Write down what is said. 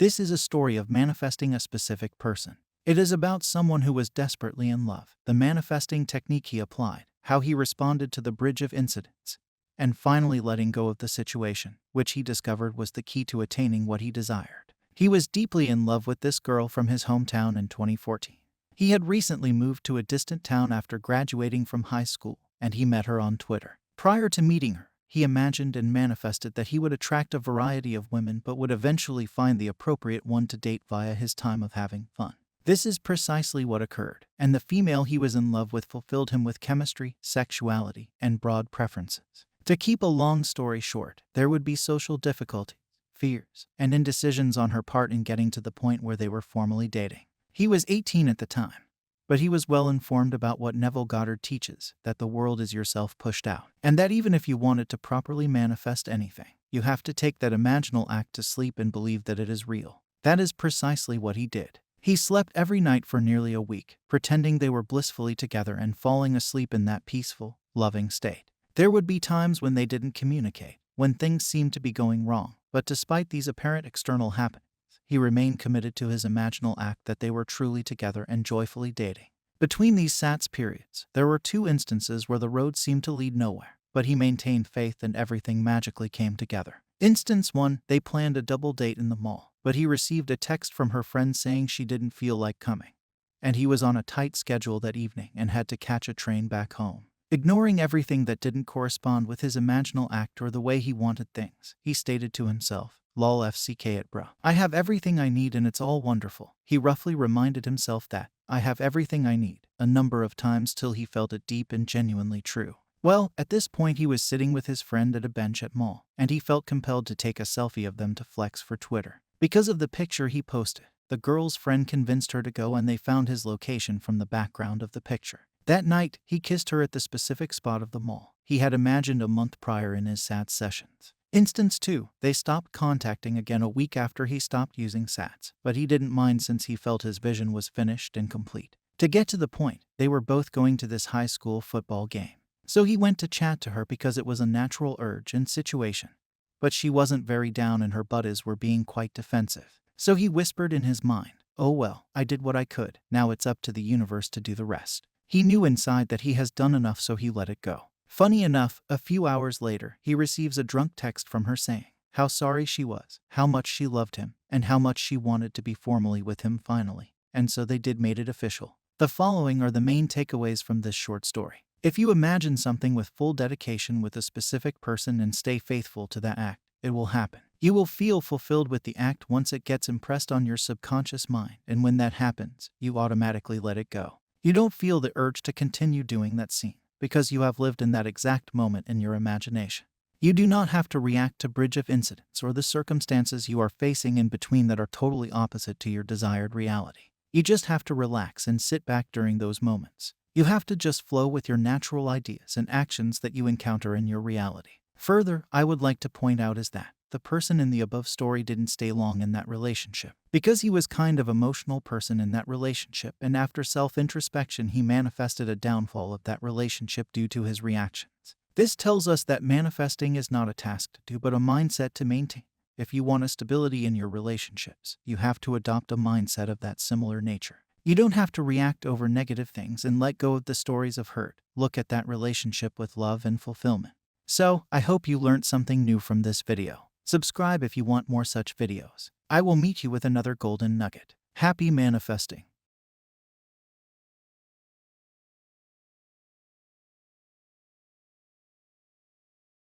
This is a story of manifesting a specific person. It is about someone who was desperately in love, the manifesting technique he applied, how he responded to the bridge of incidents, and finally letting go of the situation, which he discovered was the key to attaining what he desired. He was deeply in love with this girl from his hometown in 2014. He had recently moved to a distant town after graduating from high school, and he met her on Twitter. Prior to meeting her, he imagined and manifested that he would attract a variety of women but would eventually find the appropriate one to date via his time of having fun. This is precisely what occurred, and the female he was in love with fulfilled him with chemistry, sexuality, and broad preferences. To keep a long story short, there would be social difficulties, fears, and indecisions on her part in getting to the point where they were formally dating. He was 18 at the time, but he was well informed about what Neville Goddard teaches, that the world is yourself pushed out, and that even if you wanted to properly manifest anything, you have to take that imaginal act to sleep and believe that it is real. That is precisely what he did. He slept every night for nearly a week, pretending they were blissfully together and falling asleep in that peaceful, loving state. There would be times when they didn't communicate, when things seemed to be going wrong, but despite these apparent external happenings, he remained committed to his imaginal act that they were truly together and joyfully dating. Between these SATS periods, there were 2 instances where the road seemed to lead nowhere, but he maintained faith and everything magically came together. Instance 1, they planned a double date in the mall, but he received a text from her friend saying she didn't feel like coming, and he was on a tight schedule that evening and had to catch a train back home. Ignoring everything that didn't correspond with his imaginal act or the way he wanted things, he stated to himself, "Lol FCK it bro. I have everything I need and it's all wonderful." He roughly reminded himself that, "I have everything I need," a number of times till he felt it deep and genuinely true. Well, at this point he was sitting with his friend at a bench at mall, and he felt compelled to take a selfie of them to flex for Twitter. Because of the picture he posted, the girl's friend convinced her to go and they found his location from the background of the picture. That night, he kissed her at the specific spot of the mall he had imagined a month prior in his SATS sessions. Instance 2, they stopped contacting again a week after he stopped using SATS, but he didn't mind since he felt his vision was finished and complete. To get to the point, they were both going to this high school football game. So he went to chat to her because it was a natural urge and situation. But she wasn't very down and her buddies were being quite defensive. So he whispered in his mind, "Oh well, I did what I could, now it's up to the universe to do the rest." He knew inside that he has done enough, so he let it go. Funny enough, a few hours later, he receives a drunk text from her saying how sorry she was, how much she loved him, and how much she wanted to be formally with him finally. And so they made it official. The following are the main takeaways from this short story. If you imagine something with full dedication with a specific person and stay faithful to that act, it will happen. You will feel fulfilled with the act once it gets impressed on your subconscious mind, and when that happens, you automatically let it go. You don't feel the urge to continue doing that scene, because you have lived in that exact moment in your imagination. You do not have to react to bridge of incidents or the circumstances you are facing in between that are totally opposite to your desired reality. You just have to relax and sit back during those moments. You have to just flow with your natural ideas and actions that you encounter in your reality. Further, I would like to point out is that the person in the above story didn't stay long in that relationship, because he was kind of emotional person in that relationship, and after self-introspection he manifested a downfall of that relationship due to his reactions. This tells us that manifesting is not a task to do but a mindset to maintain. If you want a stability in your relationships, you have to adopt a mindset of that similar nature. You don't have to react over negative things and let go of the stories of hurt. Look at that relationship with love and fulfillment. So, I hope you learned something new from this video. Subscribe if you want more such videos. I will meet you with another golden nugget. Happy manifesting.